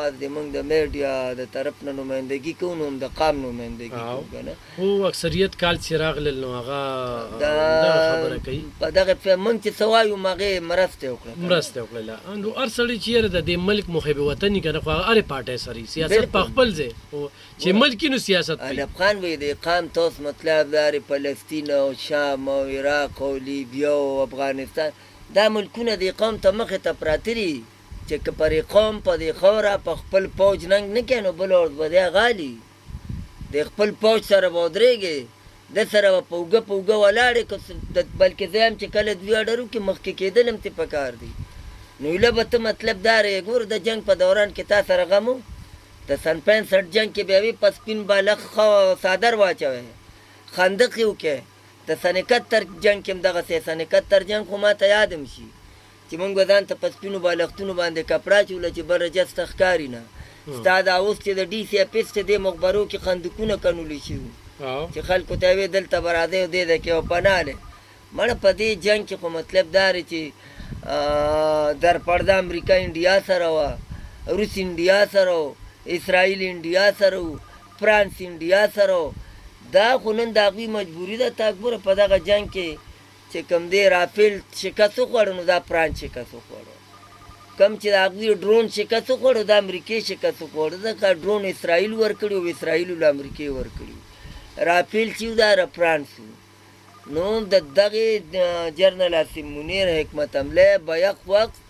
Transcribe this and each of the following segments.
معلومات زموږ د میډیا د طرف نه نمایندګي کوو نو هم د قام نمایندګي کوو که نه خو اکثریت کال چې راغلل نو هغه دغه خبره کوي په دغه موږ چې څه وایو هغې مرسته وکړله نو هر سړی چې یاره د دې ملک محب وطن که نه خو هغه هرې پارټۍ سره سیاست په خپل ځای خو چې ملک نو سیاست کوي علب خان وایي د قام تاسو مطلب دا فلسطین او شام او عراق او لیبیا او افغانستان دا ملکونه د قوم ته مخې ته پراته دي چې که پر قوم په دې خاوره په خپل پوج ننګ نه کوي نو بل ورځ به دی غالي د خپل پوج سره به ودرېږي د سره به په اوږه ولاړې بلکې زه هم چې کله دوی اډر وکړي مخکې کېدل هم ترې پکار دي نو ایله به ته مطلب دا رې ګوره د جنګ په دوران کې تا سره غم و د سن 65 جنګ کې بیا وي په سپین بالغ څادر واچوی خندق یې وکړی د سن 71 جنګ کې هم دغسې سن 71 جنګ خو ما ته یاد هم شي چې مونږ به ځان ته په سپینو بالښتونو باندې کپړه اچوله چې بل رجس ته ښکاري نه ستا دا اوس چې د ډي سی اپس چې دې مخبرو کې خندقونه کنولی شوي چې خلکو ته یې دلته به راځئ او دې ده کې او پناه دی مړه په دې جنګ کې خو مطلب دا دی چې در پرده امریکا انډیا سره وه روس انډیا سره و اسرائیل انډیا سره و فرانس انډیا سره و دا خو نن د هغوی مجبوري ده تا ګوره په دغه جنګ کې چې کوم دی رافیل شکست وخوړو نو دا فرانس شکست وخوړو کوم چې د هغوی ډرون شکست وخوړو د امریکې شکست وخوړو ځکه ډرون اسرائیل ورکړي او اسرائیلو له امریکې ورکړي رافیل چې و دا د فرانس و نو د دغې جرنل عاصم منیر حکمت عمله به یک وخت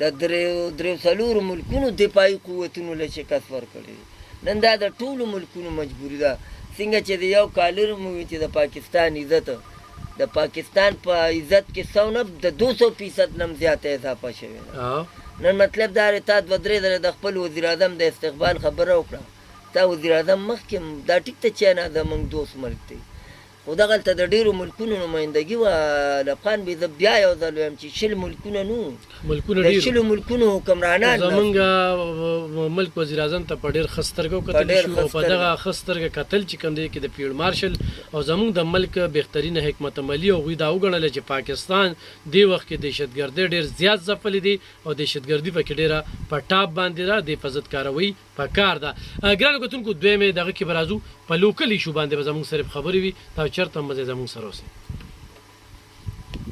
د درېو څلورو ملکونو دفاعي قوتونو له شکست ورکړی نن دا د ټولو ملکونو مجبوري ده څنګه چې د یو کالر مو وي چې د پاکستان عزت د پاکستان په عزت کې 100 نه د 200% نه هم زیاته اضافه شوې ده نن مطلب دا دی تا دوه درې ځله د خپل وزیر اعظم د استقبال خبره وکړه تا وزیر اعظم مخکې دا ټیک ته چې نه زموږ دوست ملک دی خو دغلته د ډېرو ملکونو نمایندګي وه لبخان بې زه بیا یو ځل وایم چې 20 ملکونه نو د 20 ملکونو حکمرانان زمونږ ملک وزیر اعظم ته په ډېر ښه سترګه وکتل شو او په دغه ښه سترګه کتل چې کوم دی کې د فیلډ مارشل او زمونږ د ملک بهترین حکمت عملي هغوی دا وګڼله چې پاکستان دې وخت کې دهشتګردۍ ډېر زیات ځپلې دي او دهشتګردي پکې ډېره په ټاپ باندې ده د حفاظت کاروي پکار ده ګرانو کتونکو دویمې دغه کې به راځو په لوکل ایشو باندې به زموږ سره خبرې وي تا چېرته مزه زموږ سره اوسئ